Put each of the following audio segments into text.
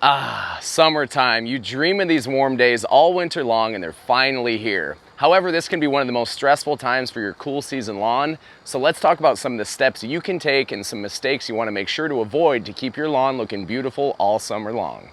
Ah, summertime. You dream of these warm days all winter long and they're finally here. However, this can be one of the most stressful times for your cool season lawn. So let's talk about some of the steps you can take and some mistakes you want to make sure to avoid to keep your lawn looking beautiful all summer long.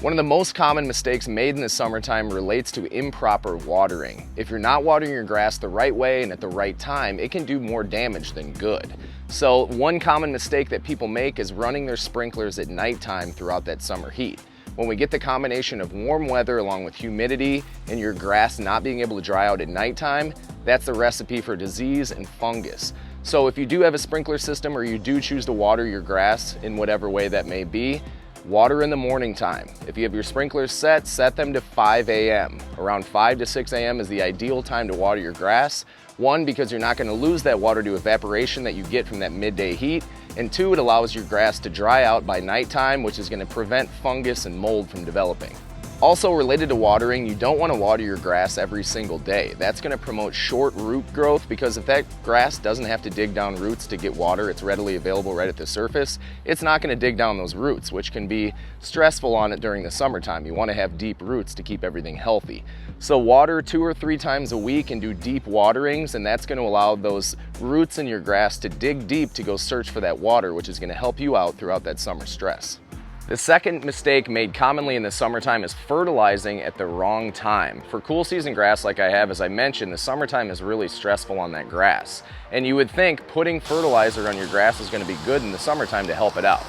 One of the most common mistakes made in the summertime relates to improper watering. If you're not watering your grass the right way and at the right time, it can do more damage than good. So one common mistake that people make is running their sprinklers at nighttime throughout that summer heat. When we get the combination of warm weather along with humidity and your grass not being able to dry out at nighttime, that's the recipe for disease and fungus. So if you do have a sprinkler system or you do choose to water your grass in whatever way that may be, water in the morning time. If you have your sprinklers set them to 5 a.m. Around 5 to 6 a.m. is the ideal time to water your grass. One, because you're not going to lose that water to evaporation that you get from that midday heat. And two, it allows your grass to dry out by nighttime, which is going to prevent fungus and mold from developing. Also related to watering, you don't want to water your grass every single day. That's going to promote short root growth because if that grass doesn't have to dig down roots to get water, it's readily available right at the surface, it's not going to dig down those roots, which can be stressful on it during the summertime. You want to have deep roots to keep everything healthy. So water 2 or 3 times a week and do deep waterings, and that's going to allow those roots in your grass to dig deep to go search for that water, which is going to help you out throughout that summer stress. The second mistake made commonly in the summertime is fertilizing at the wrong time. For cool season grass like I have, as I mentioned, the summertime is really stressful on that grass. And you would think putting fertilizer on your grass is going to be good in the summertime to help it out.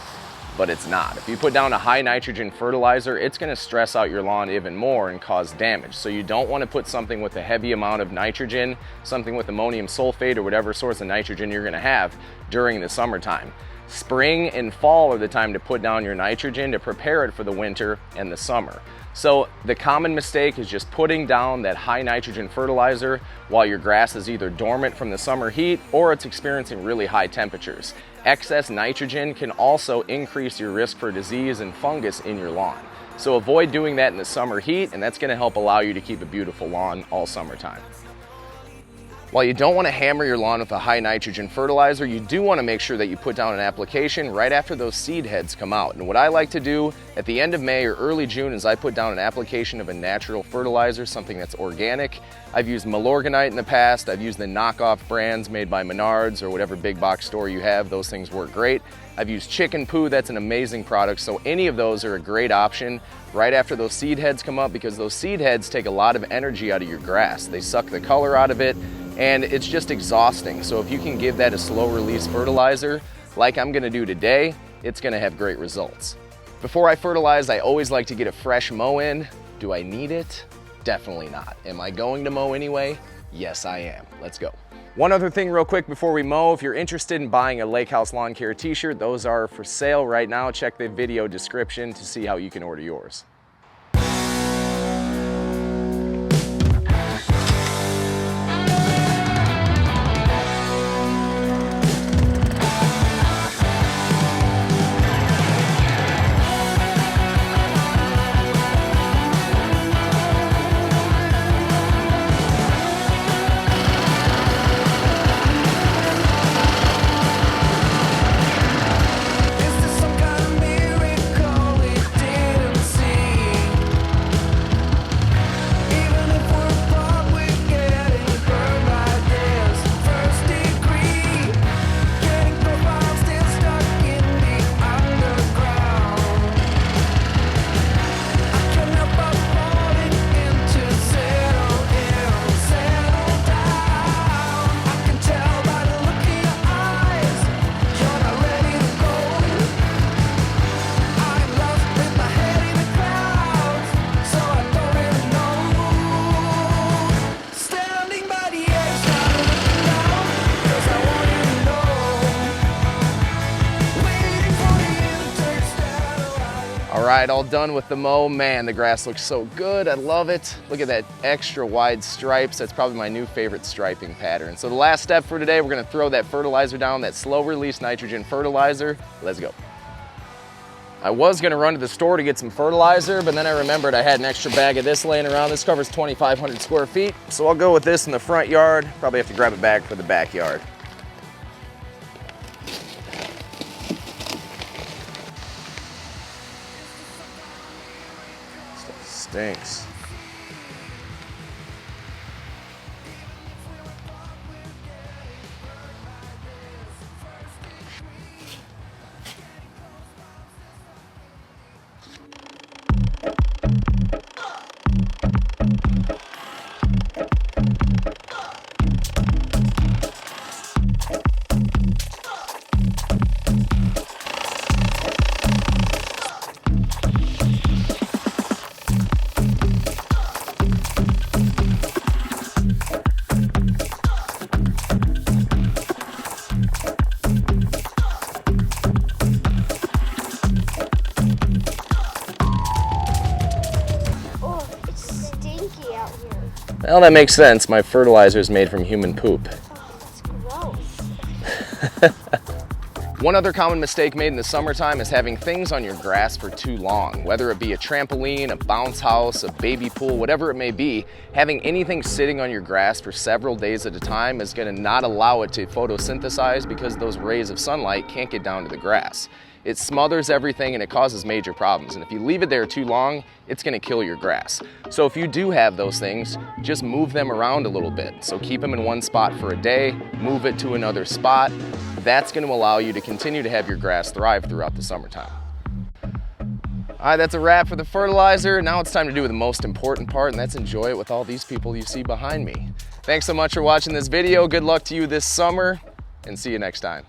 But it's not. If you put down a high nitrogen fertilizer, it's going to stress out your lawn even more and cause damage. So you don't want to put something with a heavy amount of nitrogen, something with ammonium sulfate or whatever source of nitrogen you're going to have during the summertime. Spring and fall are the time to put down your nitrogen to prepare it for the winter and the summer. So the common mistake is just putting down that high nitrogen fertilizer while your grass is either dormant from the summer heat or it's experiencing really high temperatures. Excess nitrogen can also increase your risk for disease and fungus in your lawn. So avoid doing that in the summer heat, and that's going to help allow you to keep a beautiful lawn all summertime. While you don't want to hammer your lawn with a high nitrogen fertilizer, you do want to make sure that you put down an application right after those seed heads come out. And what I like to do at the end of May or early June is I put down an application of a natural fertilizer, something that's organic. I've used Milorganite in the past. I've used the knockoff brands made by Menards or whatever big box store you have. Those things work great. I've used chicken poo. That's an amazing product. So any of those are a great option right after those seed heads come up because those seed heads take a lot of energy out of your grass. They suck the color out of it. And it's just exhausting. So if you can give that a slow release fertilizer, like I'm gonna do today, it's gonna have great results. Before I fertilize, I always like to get a fresh mow in. Do I need it? Definitely not. Am I going to mow anyway? Yes, I am. Let's go. One other thing real quick before we mow, if you're interested in buying a Lake House Lawn Care t-shirt, those are for sale right now. Check the video description to see how you can order yours. All right, all done with the mow. Man, the grass looks so good. I love it. Look at that extra wide stripes. That's probably my new favorite striping pattern. So the last step for today, we're gonna throw that fertilizer down, that slow release nitrogen fertilizer. Let's go. I was gonna run to the store to get some fertilizer, but then I remembered I had an extra bag of this laying around. This covers 2,500 square feet, so I'll go with this in the front yard. Probably have to grab a bag for the backyard. Stuff stinks. Well, that makes sense. My fertilizer is made from human poop. Oh, that's gross. One other common mistake made in the summertime is having things on your grass for too long. Whether it be a trampoline, a bounce house, a baby pool, whatever it may be, having anything sitting on your grass for several days at a time is going to not allow it to photosynthesize because those rays of sunlight can't get down to the grass. It smothers everything and it causes major problems. And if you leave it there too long, it's gonna kill your grass. So if you do have those things, just move them around a little bit. So keep them in one spot for a day, move it to another spot. That's gonna allow you to continue to have your grass thrive throughout the summertime. All right, that's a wrap for the fertilizer. Now it's time to do the most important part, and that's enjoy it with all these people you see behind me. Thanks so much for watching this video. Good luck to you this summer, and see you next time.